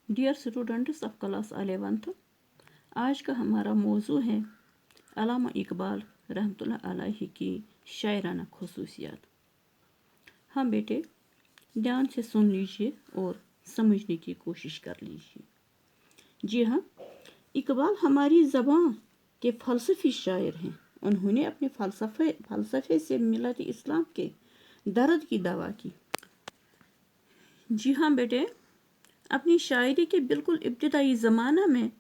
Dear students of class 11th, आज का हमारा मौजू है अल्लामा इकबाल रहमतुल्लाह अलैहि की शायराना खसूसियात। हाँ बेटे, ध्यान से सुन लीजिए और समझने की कोशिश कर लीजिए। जी हाँ, इकबाल हमारी ज़बान के फ़लसफ़ी शायर हैं। उन्होंने अपने फ़लसफ़े से मिलत इस्लाम के दर्द की दवा की। जी हाँ बेटे, अपनी शायरी के बिल्कुल इब्तिदाई ज़माना में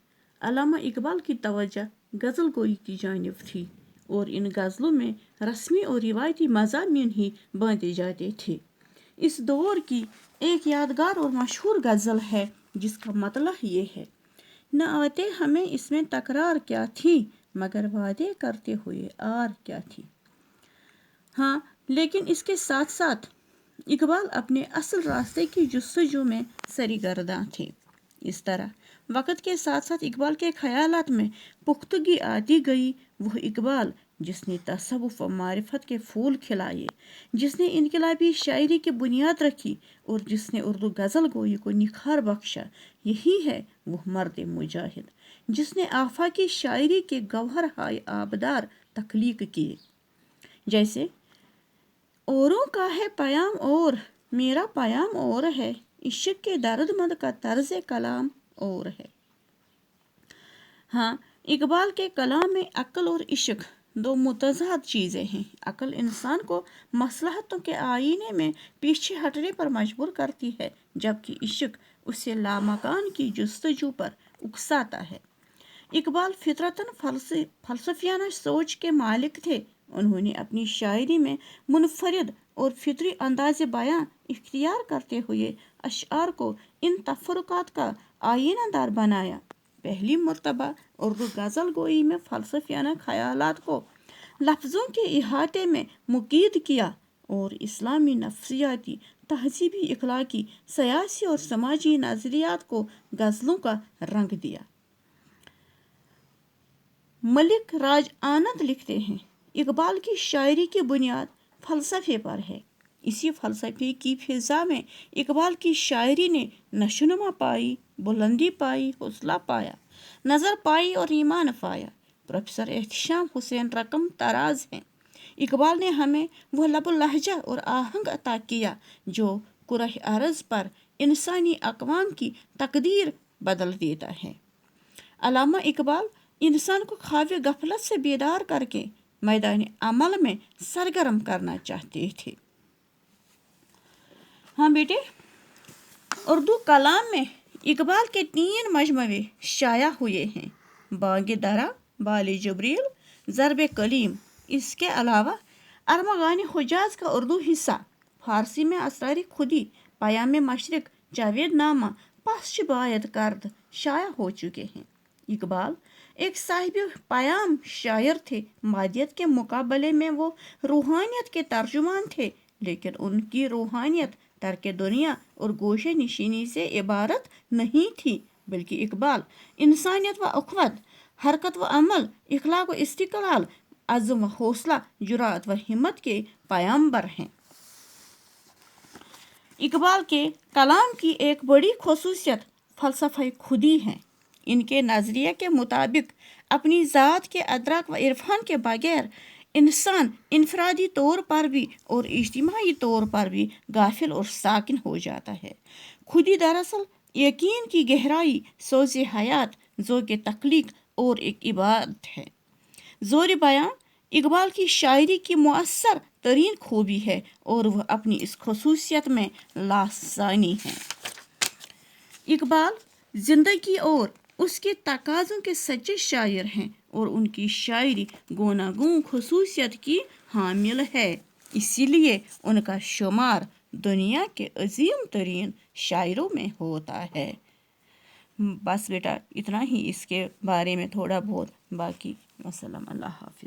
अल्लामा इकबाल की तवज्जो गज़ल गोई की जानिब थी और इन गज़लों में रस्मी और रिवायती मज़ामीन ही बांधे जाते थे। इस दौर की एक यादगार और मशहूर गज़ल है जिसका मतलब ये है, न आते हमें इसमें तकरार क्या थी, मगर वादे करते हुए आर क्या थी। हाँ, लेकिन इसके साथ साथ इकबाल अपने असल रास्ते की जुस्तजू में सरगर्दा थे। इस तरह वक़्त के साथ साथ इकबाल के ख़यालात में पुख्तगी आती गई। वह इकबाल जिसने तसव्वुफ़ व मारिफत के फूल खिलाए, जिसने इनकलाबी शायरी की बुनियाद रखी और जिसने उर्दू गज़ल गोई को निखार बख्शा, यही है वह मर्द मुजाहिद जिसने आफाकी शायरी के गौहर हाय आबदार तख्लीक किए। जैसे औरों का है पयाम और मेरा पयाम और है, इश्क के दर्दमंद का तर्ज कलाम और है। हाँ, इकबाल के कलाम में अक्ल और इश्क दो मुतज़ाद चीज़ें हैं। अक्ल इंसान को मसलहतों के आईने में पीछे हटने पर मजबूर करती है, जबकि इश्क उसे लामकान की जुस्तजू पर उकसाता है। इकबाल फितरतन फ़लसफ़ियाना सोच के मालिक थे। उन्होंने अपनी शायरी में मुनफरिद और फितरी अंदाज़ बयां इख्तियार करते हुए अशआर को इन तफरुकात का आईनादार बनाया। पहली मर्तबा उर्दू गज़ल गोई में फ़लसफ़ियाना ख़यालात को लफ्ज़ों के इहाते में मुक़य्यद किया और इस्लामी नफ्सियाती, तहज़ीबी, इखलाकी, सियासी और समाजी नज़रियात को गज़लों का रंग दिया। मलिक राज आनंद लिखते हैं, इकबाल की शायरी की बुनियाद फ़लसफ़े पर है। इसी फ़लसफ़े की फ़िज़ा में इकबाल की शायरी ने नशोनुमा पाई, बुलंदी पाई, हौसला पाया, नज़र पाई और ईमान पाया। प्रोफेसर एहतिशाम हुसैन रकम तराज हैं। इकबाल ने हमें वह लबो लहजा और आहंग अता किया जो कुरह अर्ज़ पर इंसानी अक़वाम की तकदीर बदल देता है। अल्लामा इकबाल इंसान को ख्वाब गफलत से बेदार करके मैदान अमल में सरगर्म करना चाहते थे। हाँ बेटे, उर्दू कलाम में इकबाल के 3 मजमूए शाया हुए हैं, बाग़ दरा, बाले जबरील, ज़रब कलीम। इसके अलावा अरमगान हुजाज का उर्दू हिस्सा फारसी में असरार खुदी, पयाम मशरिक, जावेद नामा, पश्च बायत कर्द शाया हो चुके हैं। इकबाल एक साहिब पयाम शायर थे। मादियत के मुकाबले में वो रूहानियत के तर्जुमान थे, लेकिन उनकी रूहानियत तर्क दुनिया और गोशे निशीनी से इबारत नहीं थी, बल्कि इकबाल इंसानियत व उख़्वत, हरकत व अमल, इखलाक व इस्तिक़लाल, अज़्म व हौसला, जुराअत व हिम्मत के पैगंबर हैं। इकबाल के कलाम की एक बड़ी ख़ुसूसियत फ़लसफ़ा खुदी है। इनके नज़रिए के मुताबिक अपनी ज़ात के अदरक व इरफान के बगैर इंसान इनफरादी तौर पर भी और इज्तिमाई तौर पर भी गाफिल और साकिन हो जाता है। खुदी दरअसल यकीन की गहराई, सोज़े हयात, ज़ौक़ तख्लीक और एक इबादत है। ज़ोर बयां इकबाल की शायरी की मुअस्सर तरीन खूबी है और वह अपनी इस खसूसियत में लासानी है। इकबाल ज़िंदगी और उसके तकाज़ों के सच्चे शायर हैं और उनकी शायरी गूनागून खसूसियत की हामिल है, इसीलिए उनका शुमार दुनिया के अजीम तरीन शायरों में होता है। बस बेटा, इतना ही इसके बारे में थोड़ा बहुत, बाकी वसल्लम, अल्लाह हाफ़िज़।